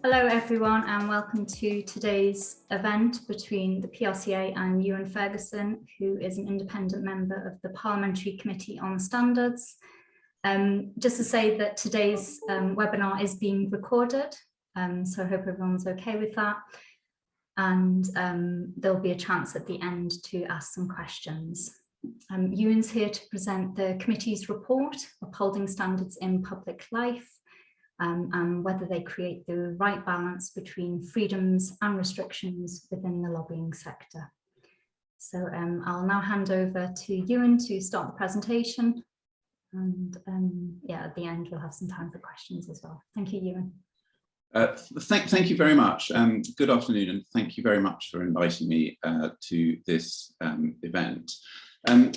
Hello everyone and welcome to today's event between the PRCA and Ewen Fergusson, who is an independent member of the Parliamentary Committee on Standards. Just to say that today's webinar is being recorded, so I hope everyone's okay with that. And there'll be a chance at the end to ask some questions. Ewan's here to present the committee's report, Upholding Standards in Public Life, and whether they create the right balance between freedoms and restrictions within the lobbying sector. So I'll now hand over to Ewan to start the presentation. And yeah, at the end, we'll have some time for questions as well. Thank you, Ewan. Thank you very much. Good afternoon, and thank you very much for inviting me to this event.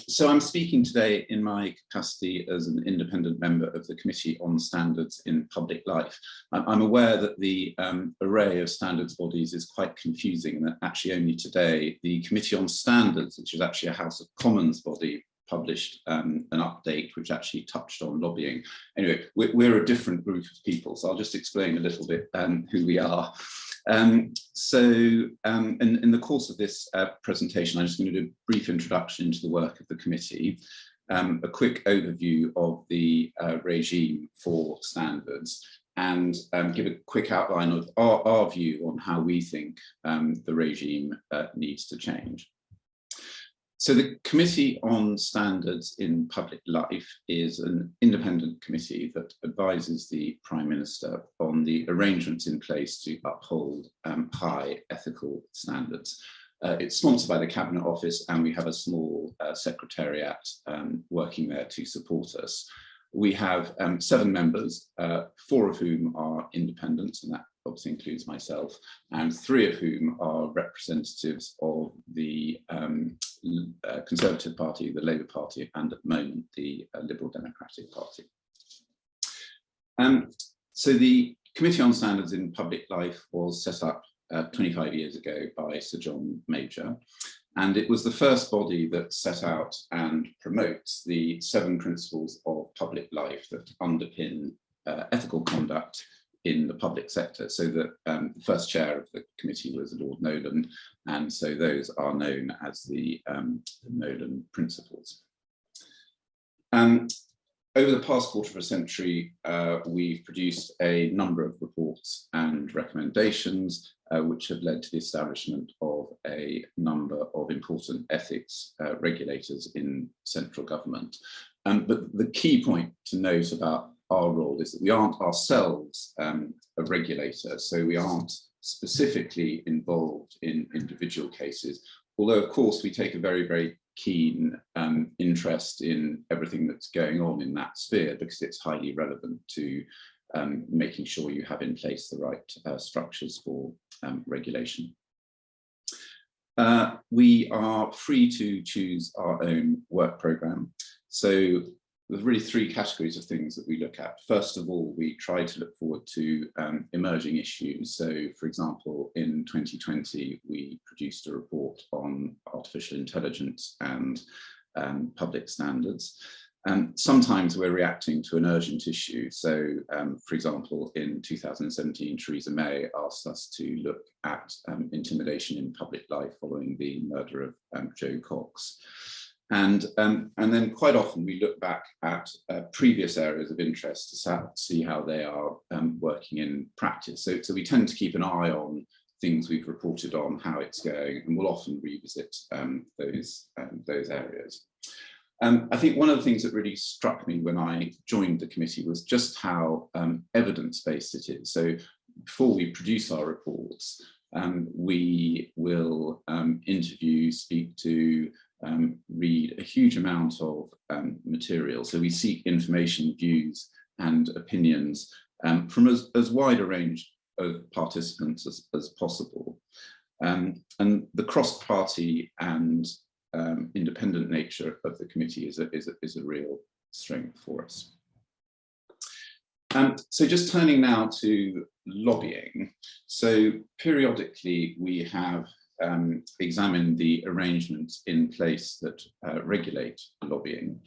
So I'm speaking today in my capacity as an independent member of the Committee on Standards in Public Life. I'm aware that the array of standards bodies is quite confusing, and that actually only today the Committee on Standards, which is actually a House of Commons body, published an update which actually touched on lobbying. Anyway, we're a different group of people, so I'll just explain a little bit who we are. In the course of this presentation, I'm just going to do a brief introduction into the work of the committee, a quick overview of the regime for standards, and give a quick outline of our view on how we think the regime needs to change. So the Committee on Standards in Public Life is an independent committee that advises the Prime Minister on the arrangements in place to uphold high ethical standards. It's sponsored by the Cabinet Office, and we have a small secretariat working there to support us. We have 7 members, 4 of whom are independent, and that obviously includes myself, and 3 of whom are representatives of the Conservative Party, the Labour Party, and at the moment the Liberal Democratic Party. So the Committee on Standards in Public Life was set up 25 years ago by Sir John Major, and it was the first body that set out and promotes the 7 principles of public life that underpin ethical conduct in the public sector. So that the first chair of the committee was Lord Nolan, and so those are known as the Nolan Principles. Over the past quarter of a century, we've produced a number of reports and recommendations which have led to the establishment of a number of important ethics regulators in central government. But the key point to note about our role is that we aren't ourselves a regulator, so we aren't specifically involved in individual cases, although of course we take a very, very keen interest in everything that's going on in that sphere, because it's highly relevant to making sure you have in place the right structures for regulation. We are free to choose our own work programme. So there's really 3 categories of things that we look at. First of all, we try to look forward to emerging issues. So, for example, in 2020, we produced a report on artificial intelligence and public standards. Sometimes we're reacting to an urgent issue. So, for example, in 2017, Theresa May asked us to look at intimidation in public life following the murder of Jo Cox. And then quite often we look back at previous areas of interest to see how they are working in practice. So we tend to keep an eye on things we've reported on, how it's going, and we'll often revisit those areas. I think one of the things that really struck me when I joined the committee was just how evidence-based it is. So before we produce our reports, we will interview, speak to, read a huge amount of material. So we seek information, views and opinions from as wide a range of participants as possible. And the cross-party and independent nature of the committee is a real strength for us. So just turning now to lobbying. So periodically we have examined the arrangements in place that regulate lobbying.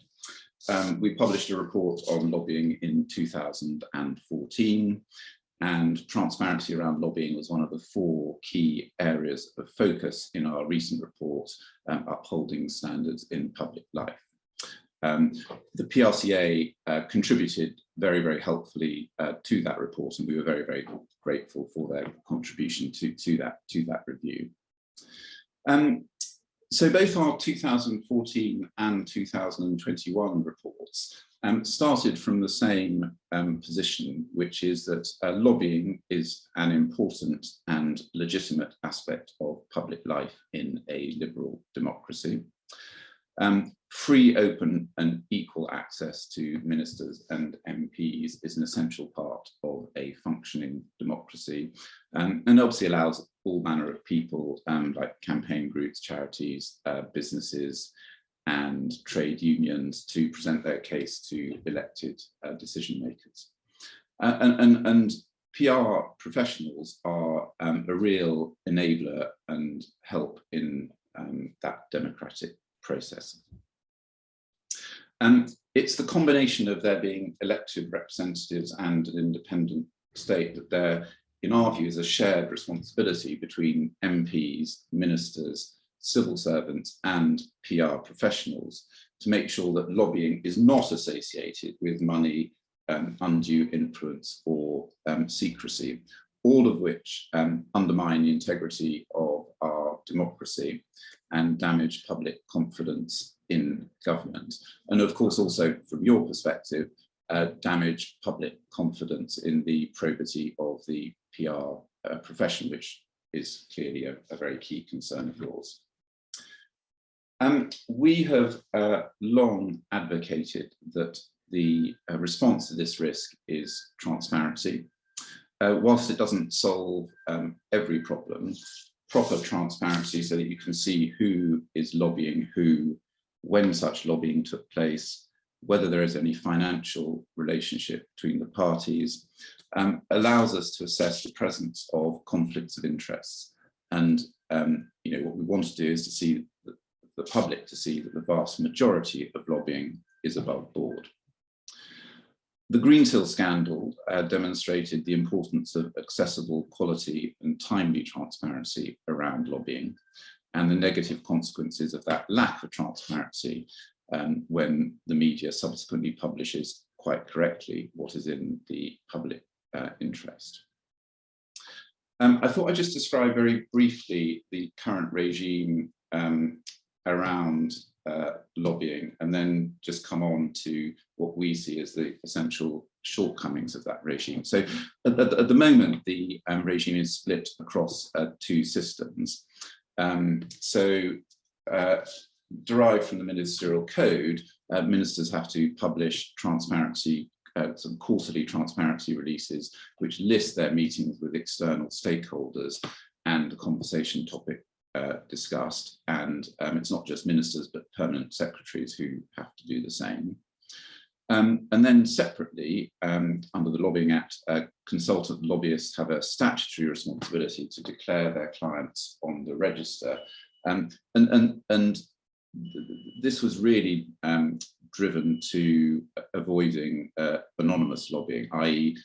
We published a report on lobbying in 2014. and transparency around lobbying was one of the 4 key areas of focus in our recent report, Upholding Standards in Public Life. The PRCA contributed very, very helpfully to that report, and we were very, very grateful for their contribution to that review. So both our 2014 and 2021 reports started from the same position, which is that lobbying is an important and legitimate aspect of public life in a liberal democracy. Free, open and equal access to ministers and MPs is an essential part of a functioning democracy, and obviously allows all manner of people like campaign groups, charities, businesses and trade unions to present their case to elected decision makers. And PR professionals are a real enabler and help in that democratic process. It's the combination of there being elected representatives and an independent state that there, in our view, is a shared responsibility between MPs, ministers, civil servants and PR professionals to make sure that lobbying is not associated with money, undue influence or secrecy, all of which undermine the integrity of our democracy and damage public confidence in government. And of course, also from your perspective, damage public confidence in the probity of the PR profession, which is clearly a very key concern of yours. We have long advocated that the response to this risk is transparency. Whilst it doesn't solve every problem, proper transparency so that you can see who is lobbying who, when such lobbying took place, whether there is any financial relationship between the parties, allows us to assess the presence of conflicts of interests. And what we want to do is to see the public to see that the vast majority of lobbying is above board. The Greensill scandal demonstrated the importance of accessible, quality and timely transparency around lobbying and the negative consequences of that lack of transparency when the media subsequently publishes quite correctly what is in the public interest. I thought I'd just describe very briefly the current regime around lobbying and then just come on to what we see as the essential shortcomings of that regime. So at the moment, the regime is split across 2 systems. Derived from the ministerial code, ministers have to publish transparency, some quarterly transparency releases, which list their meetings with external stakeholders and the conversation topic discussed. And it's not just ministers, but permanent secretaries who have to do the same. And then separately, under the Lobbying Act, consultant lobbyists have a statutory responsibility to declare their clients on the register. And this was really driven to avoiding anonymous lobbying, i.e.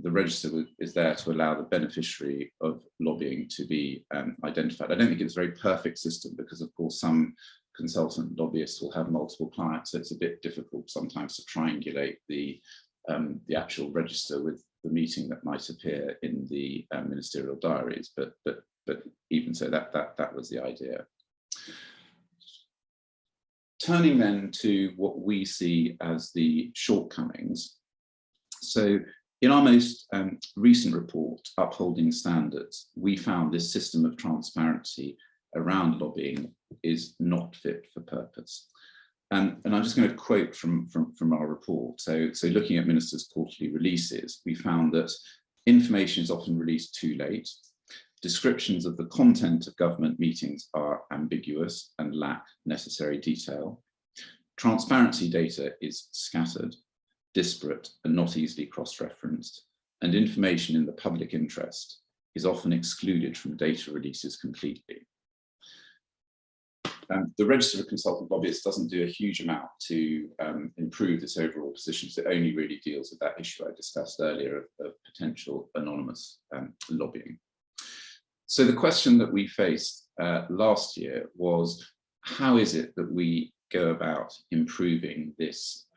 the register is there to allow the beneficiary of lobbying to be identified. I don't think it's a very perfect system because, of course, some consultant lobbyists will have multiple clients, so it's a bit difficult sometimes to triangulate the actual register with the meeting that might appear in the ministerial diaries. But even so, that was the idea. Turning then to what we see as the shortcomings. So in our most recent report, Upholding Standards, we found this system of transparency around lobbying is not fit for purpose. And I'm just going to quote from our report. So looking at ministers' quarterly releases, we found that information is often released too late. Descriptions of the content of government meetings are ambiguous and lack necessary detail. Transparency data is scattered, disparate and not easily cross-referenced, and information in the public interest is often excluded from data releases completely. The Register of Consultant Lobbyists doesn't do a huge amount to improve this overall position. So it only really deals with that issue I discussed earlier of potential anonymous lobbying. So the question that we faced last year was, how is it that we go about improving this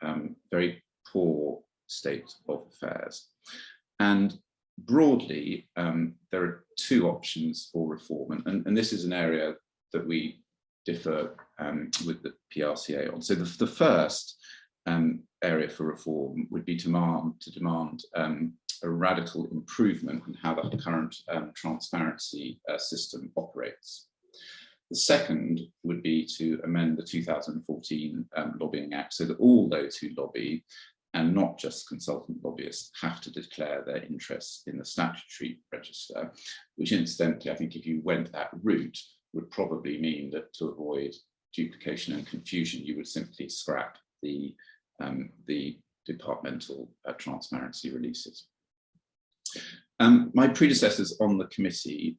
very poor state of affairs? And broadly, there are two options for reform, and this is an area that we differ with the PRCA on. So the first area for reform would be to demand a radical improvement in how the current transparency system operates. The second would be to amend the 2014 Lobbying Act so that all those who lobby, and not just consultant lobbyists, have to declare their interests in the statutory register, which incidentally, I think if you went that route, would probably mean that to avoid duplication and confusion, you would simply scrap the departmental transparency releases. My predecessors on the committee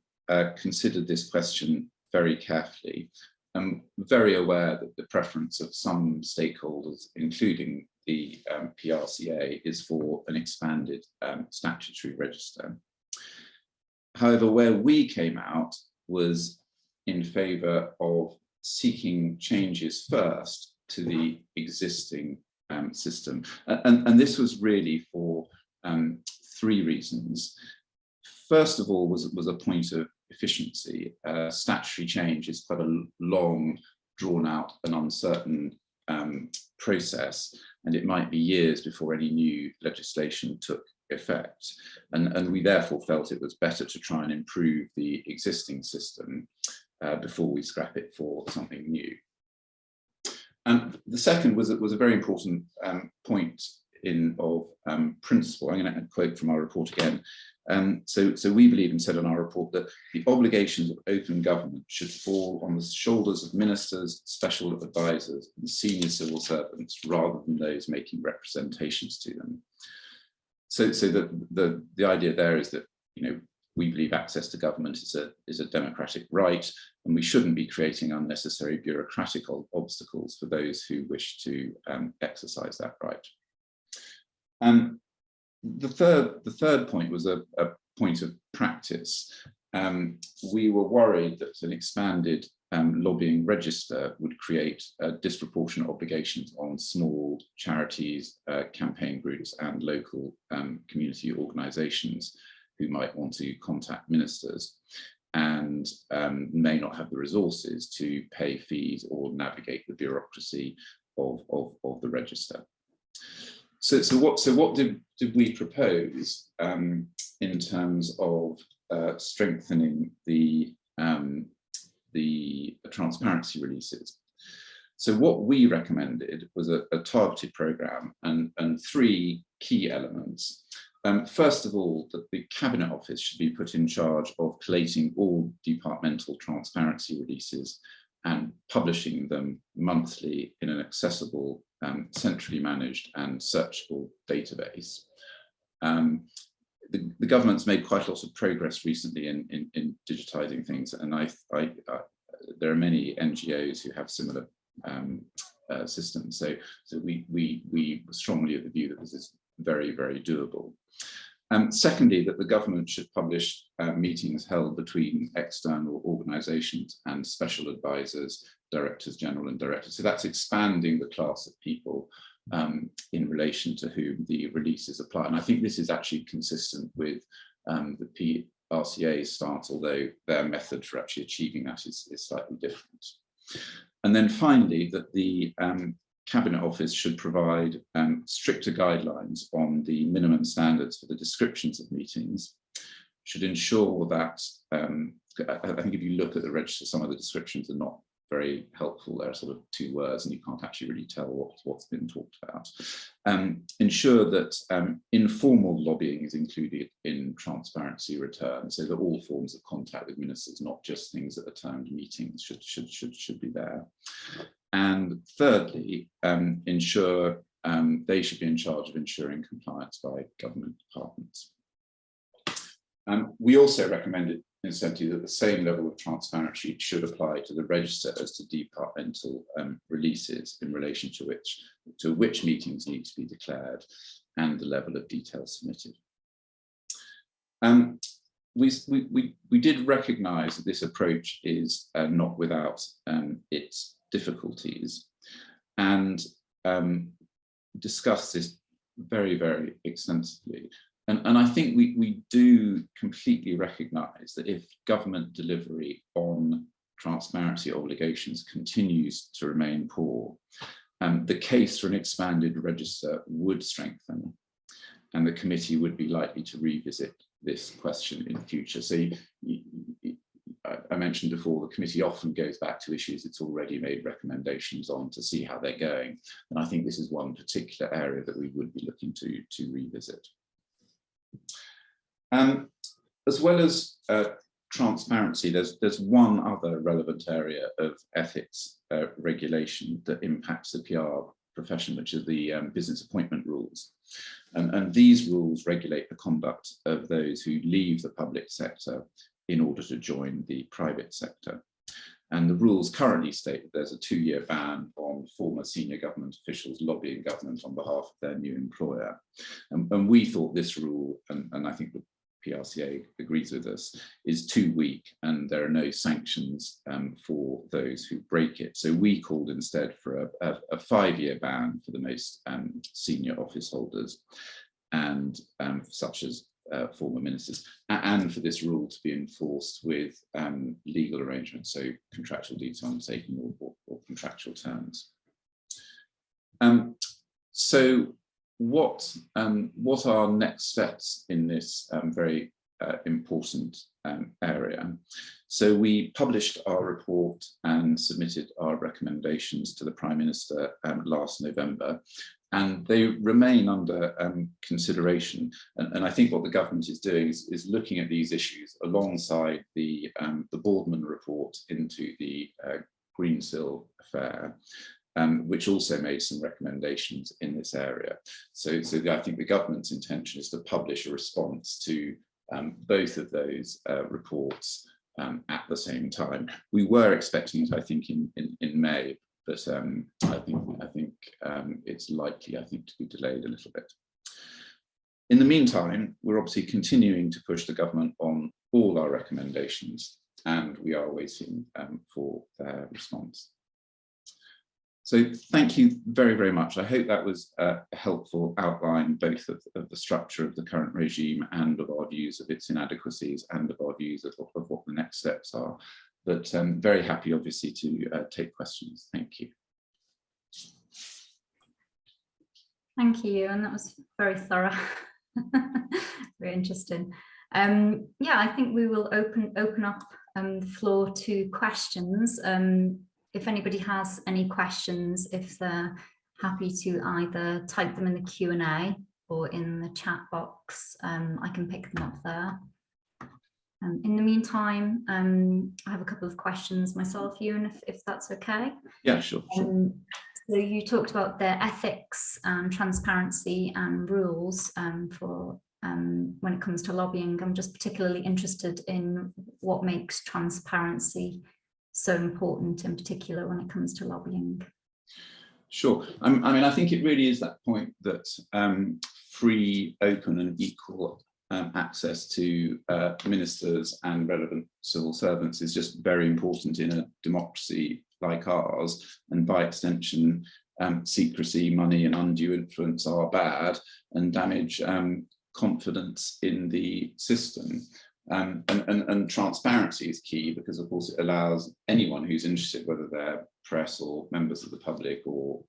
considered this question very carefully. I'm very aware that the preference of some stakeholders, including the PRCA, is for an expanded statutory register. However, where we came out was in favour of seeking changes first to the existing system. And this was really for three reasons. First of all was a point of efficiency. Statutory change is quite a long, drawn out and uncertain process, and it might be years before any new legislation took effect. And we therefore felt it was better to try and improve the existing system before we scrap it for something new. And the second was a very important point of principle. I'm going to quote from our report again. So we believe and said in our report that the obligations of open government should fall on the shoulders of ministers, special advisors, and senior civil servants, rather than those making representations to them. So the idea there is that, you know, we believe access to government is a democratic right, and we shouldn't be creating unnecessary bureaucratic obstacles for those who wish to exercise that right. The third point was a point of practice. We were worried that an expanded lobbying register would create disproportionate obligations on small charities, campaign groups, and local community organisations who might want to contact ministers and may not have the resources to pay fees or navigate the bureaucracy of the register. So what did we propose in terms of strengthening the transparency releases? So what we recommended was a targeted programme and three key elements. First of all, that the Cabinet Office should be put in charge of collating all departmental transparency releases and publishing them monthly in an accessible, centrally managed and searchable database. The government's made quite a lot of progress recently in digitising things, and there are many NGOs who have similar systems. So we strongly of the view that this is very, very doable. Secondly, that the government should publish meetings held between external organisations and special advisors, directors general and directors. So that's expanding the class of people in relation to whom the releases apply. And I think this is actually consistent with the PRCA's stance, although their method for actually achieving that is slightly different. And then finally, that the Cabinet Office should provide stricter guidelines on the minimum standards for the descriptions of meetings, should ensure that, I think if you look at the register, some of the descriptions are not very helpful. They're sort of two words and you can't actually really tell what's been talked about. Ensure that informal lobbying is included in transparency returns, so that all forms of contact with ministers, not just things that are termed meetings, should be there. And thirdly, ensure they should be in charge of ensuring compliance by government departments. We also recommended essentially that the same level of transparency should apply to the register as to departmental releases in relation to which meetings need to be declared and the level of detail submitted. We did recognise that this approach is not without its difficulties, and discussed this very, very extensively. And I think we do completely recognise that if government delivery on transparency obligations continues to remain poor, the case for an expanded register would strengthen, and the committee would be likely to revisit this question in future. So I mentioned before, the committee often goes back to issues it's already made recommendations on to see how they're going. And I think this is one particular area that we would be looking to revisit. As well as transparency, there's one other relevant area of ethics regulation that impacts the PR profession, which are the business appointment rules. And these rules regulate the conduct of those who leave the public sector in order to join the private sector. And the rules currently state that there's a 2-year ban on former senior government officials lobbying government on behalf of their new employer. And we thought this rule, and I think the PRCA agrees with us, is too weak, and there are no sanctions for those who break it. So we called instead for a 5-year ban for the most senior office holders, and such as former ministers, and for this rule to be enforced with legal arrangements, so contractual deeds undertaking or contractual terms. So what are next steps in this very important area? So we published our report and submitted our recommendations to the Prime Minister last November, and they remain under consideration. And I think what the government is doing is looking at these issues alongside the Boardman report into the Greensill affair, which also made some recommendations in this area. So I think the government's intention is to publish a response to both of those reports at the same time. We were expecting it, I think, in May, but I think it's likely, I think, to be delayed a little bit. In the meantime, we're obviously continuing to push the government on all our recommendations, and we are waiting for their response. So thank you very, very much. I hope that was a helpful outline both of the structure of the current regime and of our views of its inadequacies and of our views of what the next steps are. But I'm very happy, obviously, to take questions. Thank you. Thank you, and that was very thorough. Very interesting. Yeah, I think we will open up the floor to questions. If anybody has any questions, if they're happy to either type them in the Q&A or in the chat box, I can pick them up there. In the meantime, I have a couple of questions myself, Ewan, if that's okay. Yeah, sure. So you talked about the ethics and transparency and rules for when it comes to lobbying. I'm just particularly interested in what makes transparency so important, in particular when it comes to lobbying. Sure. I mean, I think it really is that point that free, open and equal access to ministers and relevant civil servants is just very important in a democracy like ours, and by extension, secrecy, money and undue influence are bad and damage confidence in the system. And transparency is key because, of course, it allows anyone who's interested, whether they're press or members of the public or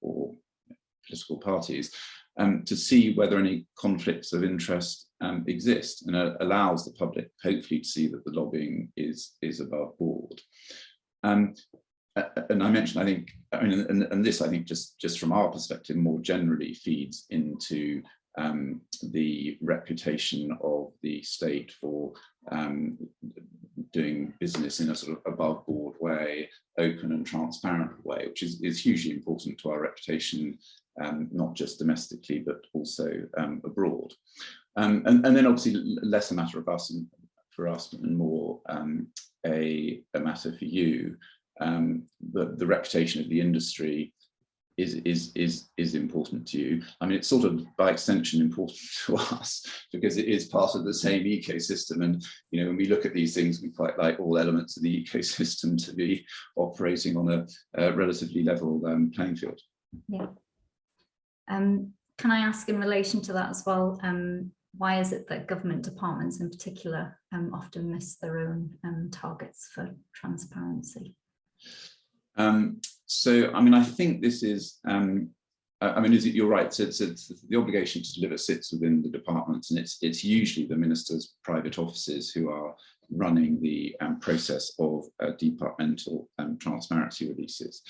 political parties, to see whether any conflicts of interest exist, and allows the public, hopefully, to see that the lobbying is above board. And I mentioned, and this, I think, just from our perspective, more generally feeds into the reputation of the state for doing business in a sort of above board way, open and transparent way, which is hugely important to our reputation, not just domestically, but also abroad. And then obviously less a matter of us and for us and more a matter for you. The reputation of the industry is important to you. I mean, it's sort of by extension important to us because it is part of the same ecosystem. And you know, when we look at these things, we quite like all elements of the ecosystem to be operating on a relatively level playing field. Yeah. Can I ask in relation to that as well? Why is it that government departments in particular often miss their own targets for transparency? So, I mean, I think this is, I mean, you're right, so the obligation to deliver sits within the departments, and it's usually the minister's private offices who are running the process of departmental transparency releases.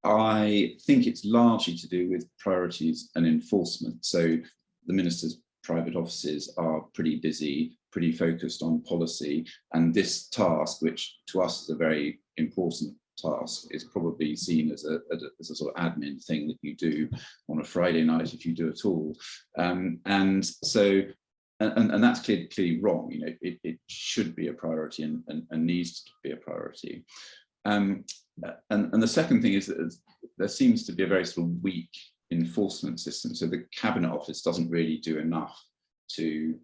I think it's largely to do with priorities and enforcement. So the minister's private offices are pretty busy, pretty focused on policy, and this task, which to us is a very important task, is probably seen as a sort of admin thing that you do on a Friday night if you do at all. And so, and that's clearly wrong. You know, it should be a priority and needs to be a priority. And the second thing is that there seems to be a very sort of weak enforcement system. So the Cabinet Office doesn't really do enough to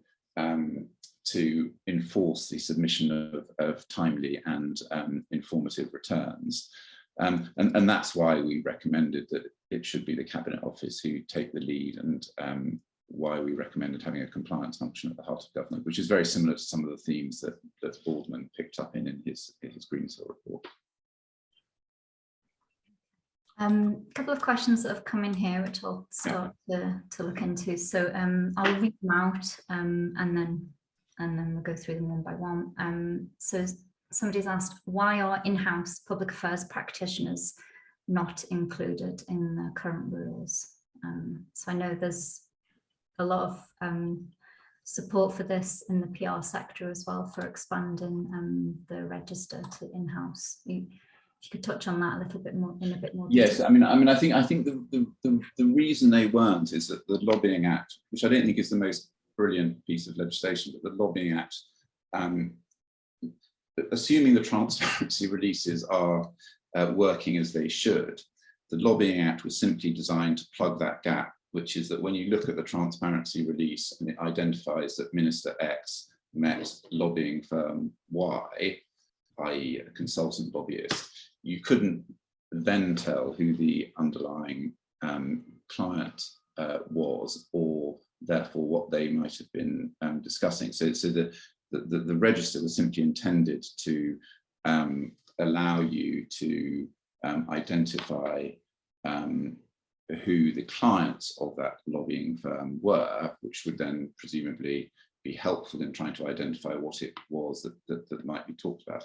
enforce the submission of timely and informative returns. And that's why we recommended that it should be the Cabinet Office who take the lead, and why we recommended having a compliance function at the heart of government, which is very similar to some of the themes that Boardman picked up in his Greensill report. A couple of questions that have come in here, which I'll start to look into. So I'll read them out and then we'll go through them one by one. So somebody's asked, why are in-house public affairs practitioners not included in the current rules? So I know there's a lot of support for this in the PR sector as well, for expanding the register to in-house. If you could touch on that a little bit more, in a bit more detail. Yes, I mean, I think the reason they weren't is that the Lobbying Act, which I don't think is the most brilliant piece of legislation, but the Lobbying Act, assuming the transparency releases are working as they should, the Lobbying Act was simply designed to plug that gap, which is that when you look at the transparency release and it identifies that Minister X met lobbying firm Y, i.e. a consultant lobbyist, you couldn't then tell who the underlying client was, or therefore what they might have been discussing. So the register was simply intended to allow you to identify who the clients of that lobbying firm were, which would then presumably be helpful in trying to identify what it was that might be talked about.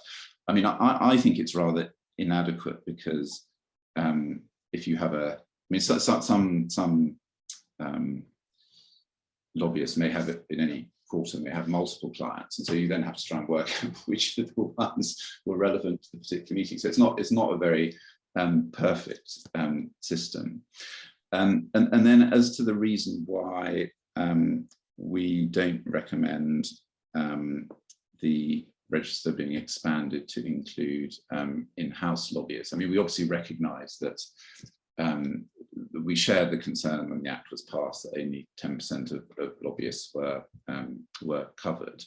I mean, I think it's rather inadequate because if you have I mean, some lobbyists may have it in any quarter, may have multiple clients, and so you then have to try and work out which of the ones were relevant to the particular meeting. So it's not a very perfect system. And then as to the reason why we don't recommend the register being expanded to include in-house lobbyists. I mean, we obviously recognise that we shared the concern when the Act was passed that only 10% of lobbyists were covered.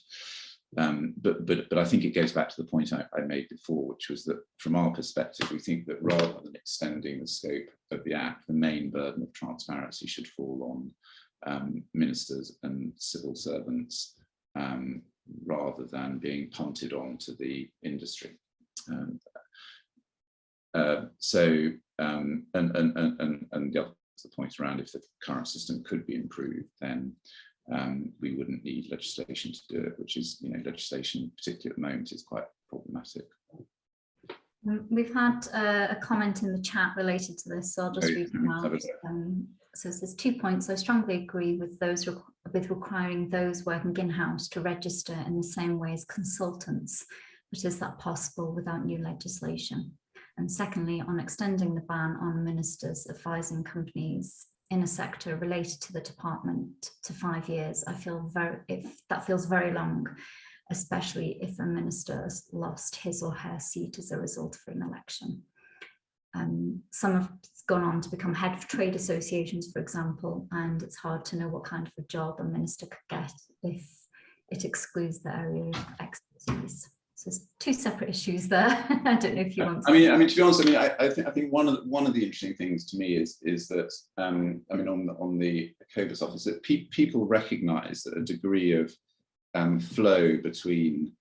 But I think it goes back to the point I made before, which was that from our perspective, we think that rather than extending the scope of the Act, the main burden of transparency should fall on ministers and civil servants, rather than being punted on to the industry. And the point around, if the current system could be improved, then we wouldn't need legislation to do it, which is, you know, legislation, particularly at the moment, is quite problematic. We've had a comment in the chat related to this, so I'll just read them out. So there's 2 points. I strongly agree with those with requiring those working in-house to register in the same way as consultants, but is that possible without new legislation? And secondly, on extending the ban on ministers advising companies in a sector related to the department to 5 years, that feels very long, especially if a minister has lost his or her seat as a result of an election. Some have gone on to become head of trade associations, for example, and it's hard to know what kind of a job a minister could get if it excludes the area of expertise. So there's two separate issues there. I don't know if you want to. I mean, to be honest, I think one of the interesting things to me is that on the COBUS office, that people recognise that a degree of flow between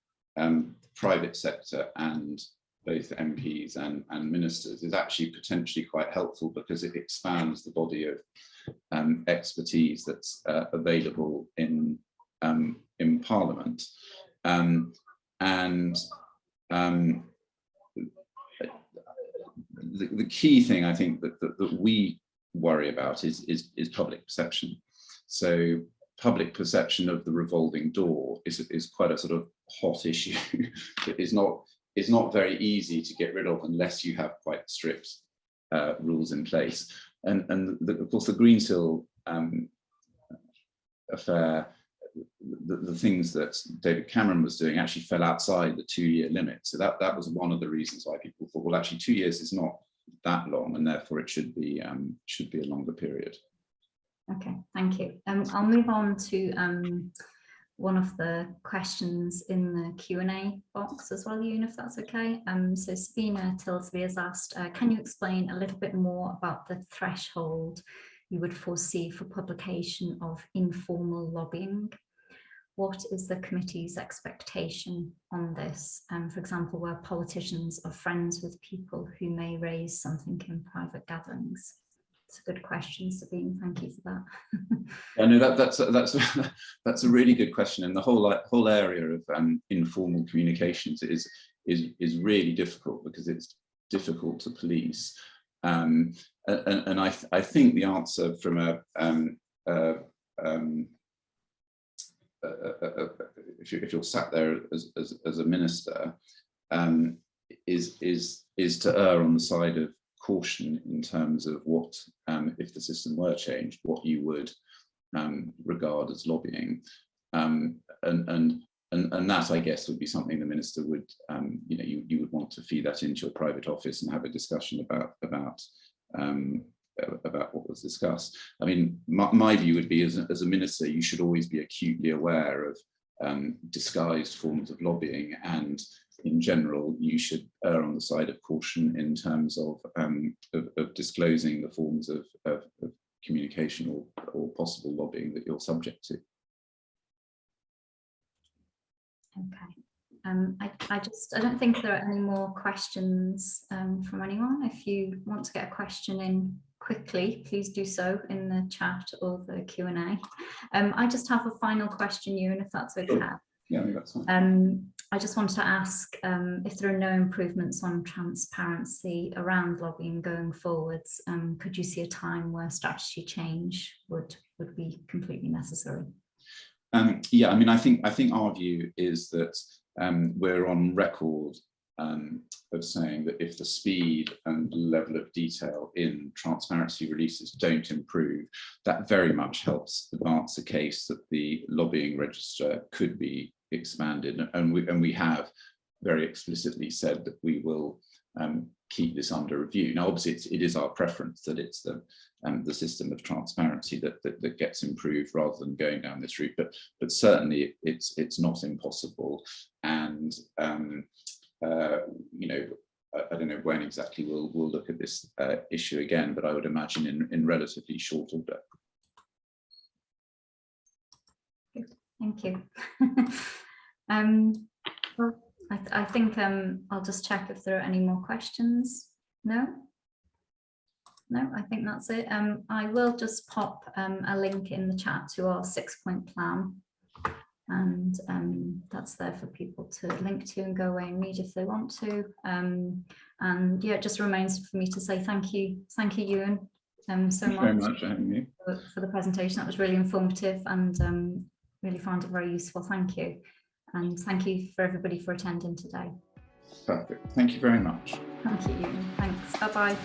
private sector and both MPs and ministers is actually potentially quite helpful, because it expands the body of expertise that's available in Parliament. The key thing I think that we worry about is public perception. So public perception of the revolving door is quite a sort of hot issue that is not very easy to get rid of unless you have quite strict rules in place. And of course the Greensill affair, the things that David Cameron was doing actually fell outside the 2-year limit. So that was one of the reasons why people thought, well, actually 2 years is not that long, and therefore it should be a longer period. Okay, thank you. I'll move on to one of the questions in the Q&A box as well, Ewan, if that's okay. So Sabina Tilsley has asked, can you explain a little bit more about the threshold you would foresee for publication of informal lobbying? What is the committee's expectation on this? For example, where politicians are friends with people who may raise something in private gatherings. It's a good question, Sabine. Thank you for that. Yeah, no, that's a really good question, and the whole area of informal communications is really difficult, because it's difficult to police. And I think the answer from if you're sat there as a minister, is to err on the side of caution in terms of what, if the system were changed, what you would regard as lobbying, and that, I guess, would be something the minister would, you would want to feed that into your private office and have a discussion about what was discussed. I mean, my view would be, as a minister, you should always be acutely aware of disguised forms of lobbying, and in general, you should err on the side of caution in terms of disclosing the forms of communication or possible lobbying that you're subject to. Okay. I don't think there are any more questions from anyone. If you want to get a question in quickly, please do so in the chat or the Q&A. I just have a final question, Ewan, if that's okay. Yeah, I think that's fine. I just wanted to ask if there are no improvements on transparency around lobbying going forwards, could you see a time where strategy change would be completely necessary? Yeah, I mean, I think our view is that we're on record of saying that if the speed and level of detail in transparency releases don't improve, that very much helps advance the case that the lobbying register could be expanded, and we have very explicitly said that we will keep this under review. Now, obviously, it is our preference that it's the system of transparency that gets improved rather than going down this route, but certainly it's not impossible, and I don't know when exactly we'll look at this issue again, but I would imagine in relatively short order. Thank you. Well, I think I'll just check if there are any more questions. No, I think that's it. I will just pop a link in the chat to our 6-point plan, and that's there for people to link to and go away and read if they want to. And yeah, it just remains for me to say thank you, Ewan, so much. Very much for having me. For the presentation. That was really informative, and really found it very useful. Thank you. And thank you for everybody for attending today. Perfect. Thank you very much. Thank you, Ewan. Thanks. Bye-bye.